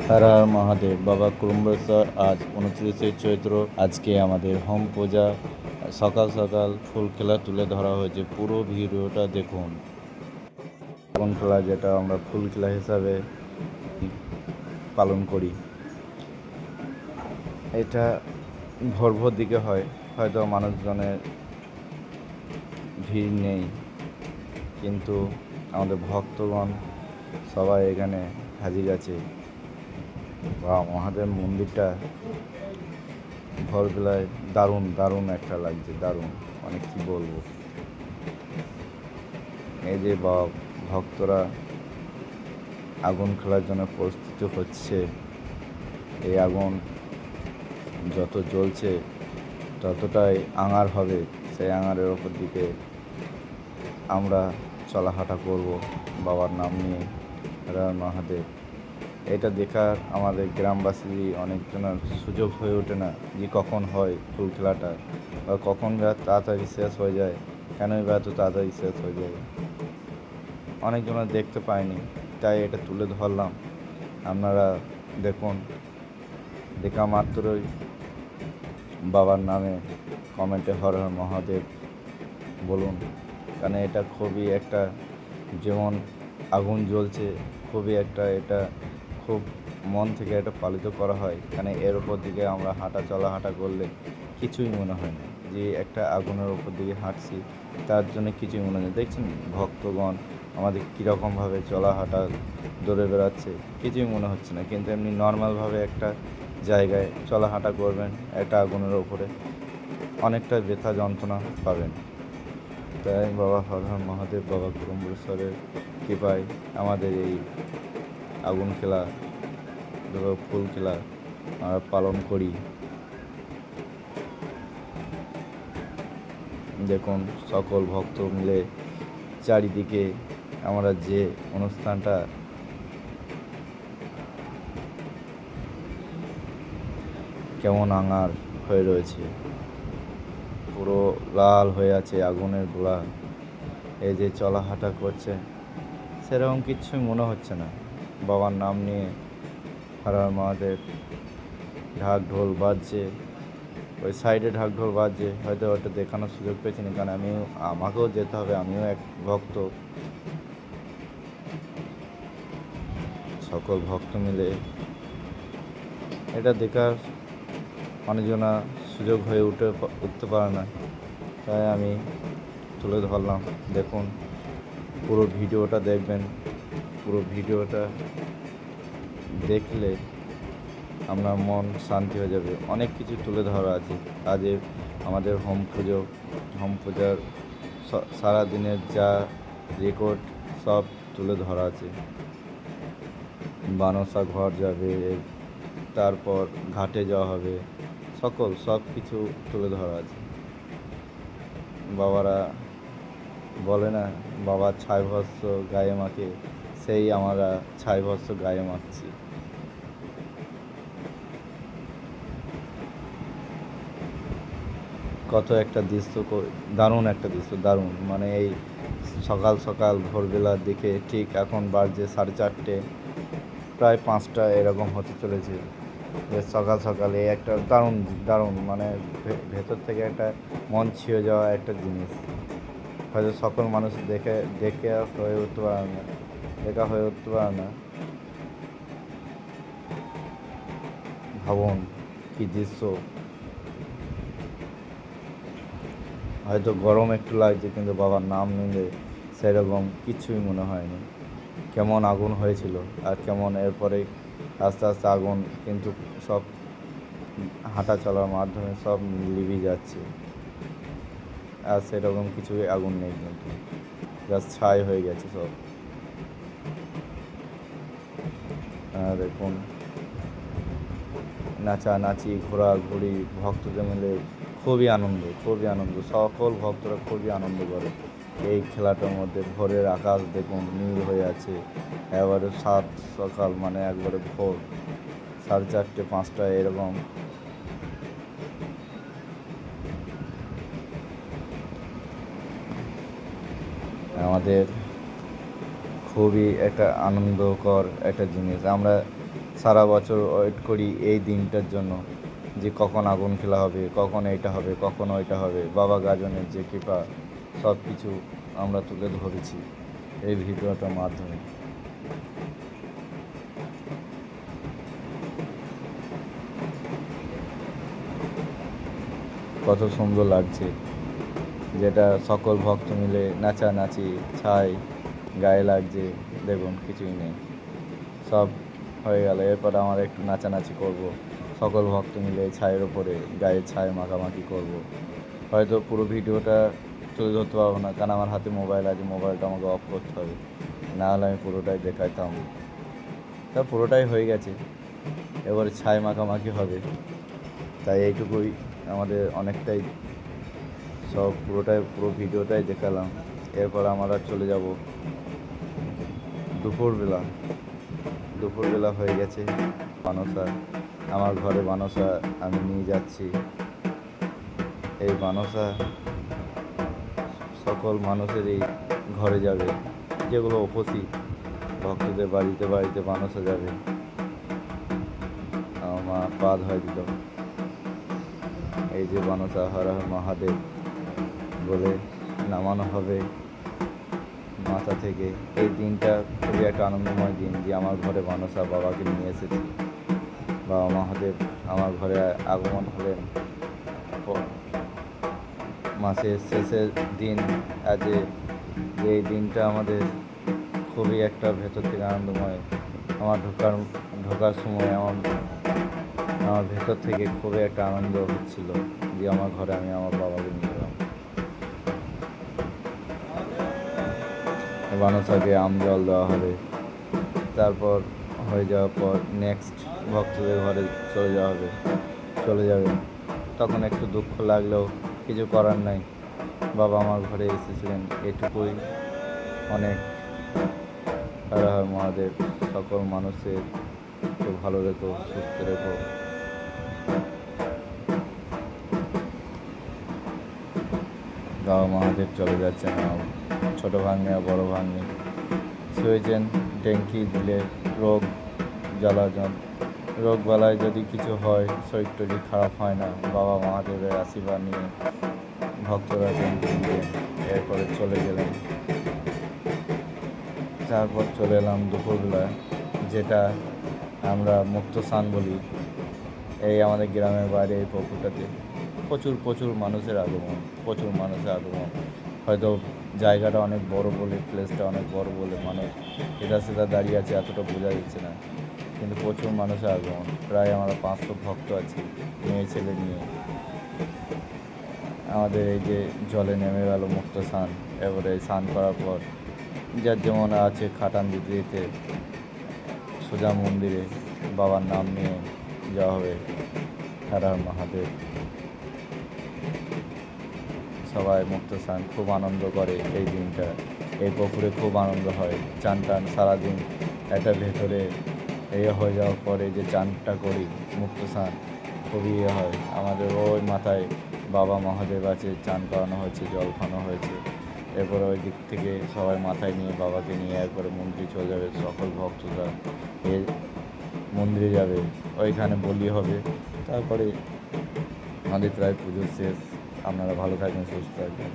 হর হর মহাদেব। বাবা কুম্ভেশ্বর। আজ 29শে চৈত্র। আজকে আমাদের হোম পূজা। সকাল সকাল ফুল খেলা তুলে ধরা হয়েছে, পুরো ভিডিওটা দেখুন। আগুন খেলা, যেটা আমরা ফুল খেলা হিসাবে পালন করি, এটা ভোর ভোর দিকে হয়। হয়তো মানুষজনের ভিড় নেই, কিন্তু আমাদের ভক্তগণ সবাই এখানে হাজির আছে। বা মহাদেব মন্দিরটা ভোরবেলায় দারুণ দারুণ একটা লাগছে, দারুণ, মানে কি বলবো। এই যে ভক্তরা আগুন খেলার জন্য প্রস্তুত হচ্ছে। এই আগুন যত জ্বলছে ততটাই আঙার হবে। সেই আঙারের ওপর দিকে আমরা চলাহাঁটা করব বাবার নাম নিয়ে। হর হর মহাদেব। এটা দেখার আমাদের গ্রামবাসী অনেকজনের সুযোগ হয়ে ওঠে না, যে কখন হয় ফুল খেলাটা, বা কখন বা তাড়াতাড়ি শেষ হয়ে যায়, কেনই বা এত তাড়াতাড়ি শেষ হয়ে যায়। অনেকজনের দেখতে পায়নি, তাই এটা তুলে ধরলাম। আপনারা দেখুন, দেখা মাত্রই বাবার নামে কমেন্টে হর হর মহাদেব বলুন। কারণ এটা খুবই একটা, যেমন আগুন জ্বলছে, খুবই একটা, এটা খুব মন থেকে এটা পালিত করা হয়। কারণ এর ওপর দিকে আমরা চলাহাঁটা করলে কিছুই মনে হয় না, যে একটা আগুনের ওপর দিকে হাঁটছি, তার জন্য কিছুই মনে হয় না। দেখছেন ভক্তগণ আমাদের কীরকমভাবে চলাহাঁটা দৌড়ে বেড়াচ্ছে, কিছুই মনে হচ্ছে না। কিন্তু এমনি নর্মালভাবে একটা জায়গায় চলাহাঁটা করবেন একটা আগুনের ওপরে, অনেকটা ব্যথা যন্ত্রণা পাবেন। তাই বাবা হর হর মহাদেব, বাবা কুম্ভেশ্বরের কৃপায় আমাদের এই আগুন খেলা, ফুল খেলা আমরা পালন করি। দেখুন, সকল ভক্ত মিলে চারিদিকে আমরা যে অনুষ্ঠানটা কেমন আঙার হয়ে রয়েছে, পুরো লাল হয়ে আছে আগুনের গোলা। এই যে চলাহাঁটা করছে, সেরকম কিচ্ছুই মনে হচ্ছে না। বাবার নাম নিয়ে হর হর মহাদেব, ঢাক ঢোল বাজছে, ওই সাইডে ঢাক ঢোল বাজছে। হয়তো ওটা দেখানোর সুযোগ পেয়েছি না, কারণ আমাকেও যেতে হবে, আমিও এক ভক্ত। সকল ভক্ত মিলে এটা দেখার অনেকজনা সুযোগ হয়ে উঠতে পারে না, তাই আমি তুলে ধরলাম। দেখুন, পুরো ভিডিওটা দেখবেন। পুরো ভিডিওটা দেখলে আপনার মন শান্তি হয়ে যাবে। অনেক কিছু তুলে ধরা আছে। আজ আমাদের হোম পূজার সারাদিনের যা রেকর্ড সব তুলে ধরা আছে। বানসা ঘর যাবে, তারপর ঘাটে যাওয়া হবে, সব কিছু তুলে ধরা আছে। বাবারা বলে না, বাবার ছাই ভস্য গায়ে মাখে, সেই আমরা ছাই ভস্য গায়ে মাখছি। কত একটা দৃশ্য, দারুণ একটা দৃশ্য, দারুণ। মানে এই সকাল সকাল ভোরবেলার দিকে, ঠিক এখন বাজছে 4:30, প্রায় 5টা এরকম হতে চলেছে। সকাল সকালে একটা দারুণ দারুণ, মানে ভেতর থেকে একটা মন ছুঁয়ে যাওয়া একটা জিনিস। হয়তো সকল মানুষ দেখে হয়ে উঠতে পারে না, দেখা হয়ে উঠতে পারে না। ভাবুন কি দৃশ্য। হয়তো গরম একটু লাগছে, কিন্তু বাবার নাম নিলে সেরকম কিছুই মনে হয়নি। কেমন আগুন হয়েছিল, আর কেমন এরপরে আস্তে আস্তে আগুন কিন্তু সব হাঁটা চলার মাধ্যমে সব লিভে যাচ্ছে। আর সেরকম কিছুই আগুন নেই, কিন্তু জাস্ট ছাই হয়ে গেছে সব। দেখুন, নাচানাচি, ঘোরাঘুরি, ভক্তদের মিলে খুবই আনন্দ, খুবই আনন্দ। সকল ভক্তরা খুবই আনন্দ করে এই খেলাটার মধ্যে। ভোরের আকাশ দেখুন নীল হয়ে আছে, এবারে সকাল, মানে একবারে ভোর 4:30, 5টা এরকম। আমাদের খুবই একটা আনন্দকর একটা জিনিস। আমরা সারা বছর ওয়েট করি এই দিনটার জন্য, যে কখন আগুন খেলা হবে, কখন এইটা হবে, কখন ওইটা হবে। বাবা গাজনের যে কৃপা, সব কিছু আমরা তুলে ধরেছি এই ভিডিওটার মাধ্যমে। কত সুন্দর লাগছে, যেটা সকল ভক্ত মিলে নাচানাচি, ছাই গায়ে লাগছে। দেখুন কিছুই নেই, সব হয়ে গেল। এরপর আমরা একটু নাচানাচি করব, সকল ভক্ত মিলে ছায়ের ওপরে গায়ে ছায় মাখামাখি করব। হয়তো পুরো ভিডিওটা তুলে ধরতে পারবো না, কারণ আমার হাতে মোবাইল আছে, মোবাইলটা আমাকে অফ করতে হবে, না হলে আমি পুরোটাই দেখাইতাম। তা পুরোটাই হয়ে গেছে, এবারে ছায় মাখামাখি হবে। তাই এইটুকুই আমাদের অনেকটাই, সব পুরো ভিডিওটাই দেখালাম। এরপর আমরা চলে যাব দুপুরবেলা হয়ে গেছে। বানসা, আমার ঘরে বানসা আমি নিয়ে যাচ্ছি। এই বানসা সকল মানুষেরই ঘরে যাবে, যেগুলো উপস্থিত ভক্তদের বাড়িতে বাড়িতে বানসা যাবে। আমার মা পা ধোয় দিল, এই যে বানসা হর হর মহাদেব বলে নামানো হবে মাথা থেকে। এই দিনটা খুবই একটা আনন্দময় দিন, যে আমার ঘরে বানসা বাবাকে নিয়ে এসেছি। বাবা মহাদেব আমার ঘরে আগমন হলেন মাসের শেষের দিন। আজ এই দিনটা আমাদের খুবই একটা ভেতর থেকে আনন্দময়। আমার ঢোকার সময় আমার ভেতর থেকে খুবই একটা আনন্দ হচ্ছিল, যে আমার ঘরে আমি আমার বাবাকে নিয়ে এলাম। বানসাকে আম জল দেওয়া হবে। তারপর হয়ে যাওয়ার পর নেক্সট ভক্তদের ঘরে চলে যাবে। তখন একটু দুঃখ লাগলেও কিছু করার নাই, বাবা আমার ঘরে এসেছিলেন, এটুকুই অনেক। হর হর মহাদেব, সকল মানুষের খুব ভালো রেখো, সুস্থ রেখো। বাবা মহাদেব চলে যাচ্ছেন, ছোটো ভাগ্নে আর বড়ো ভাগ্নে শুয়েছেন। ট্যাঙ্কি দিলে রোগ বালায় যদি কিছু হয়, শরীর টরীর খারাপ হয় না। বাবা মহাদেবের আশীর্বাদ নিয়ে ভক্তরা ট্যাঙ্কি দিলেন, এরপরে চলে গেলেন। তারপর চলে এলাম দুপুরবেলা, যেটা আমরা মুক্ত স্নান বলি। এই আমাদের গ্রামের বাইরে এই পুকুরটাতে প্রচুর মানুষের আগমন। হয়তো জায়গাটা অনেক বড় বলে, প্লেসটা অনেক বড় বলে মানুষ এটা সেটা দাঁড়িয়ে আছে, এতটা বোঝা যাচ্ছে না, কিন্তু প্রচুর মানুষের আগমন। প্রায় আমরা 500 ভক্ত আছি, মেয়ে ছেলে নিয়ে। আমাদের এই যে জলে নেমে গেল মুক্ত স্নান। এবারে স্নান করার পর যার যেমন আছে খাটান দিতে সোজা মন্দিরে বাবার নাম নিয়ে যাওয়া হবে। হর হর মহাদেব। সবাই মুক্ত স্নান খুব আনন্দ করে এই দিনটা। এই পুকুরে খুব আনন্দ হয়, চান টান সারাদিন একটা ভেতরে হয়ে যাওয়ার পরে যে চানটা করি মুক্ত স্নান, খুবই হয় আমাদের। ওই মাথায় বাবা মহাদেব আছে, চান করানো হয়েছে, জল খাওয়ানো হয়েছে। এরপরে ওই দিক থেকে সবাই মাথায় নিয়ে বাবাকে নিয়ে একবারে মন্দিরে চলে যাবে। সকল ভক্তরা মন্দিরে যাবে, ওইখানে বলি হবে। তারপরে আমাদের প্রায় পুজো শেষ। আপনারা ভালো থাকবেন, সুস্থ থাকবেন।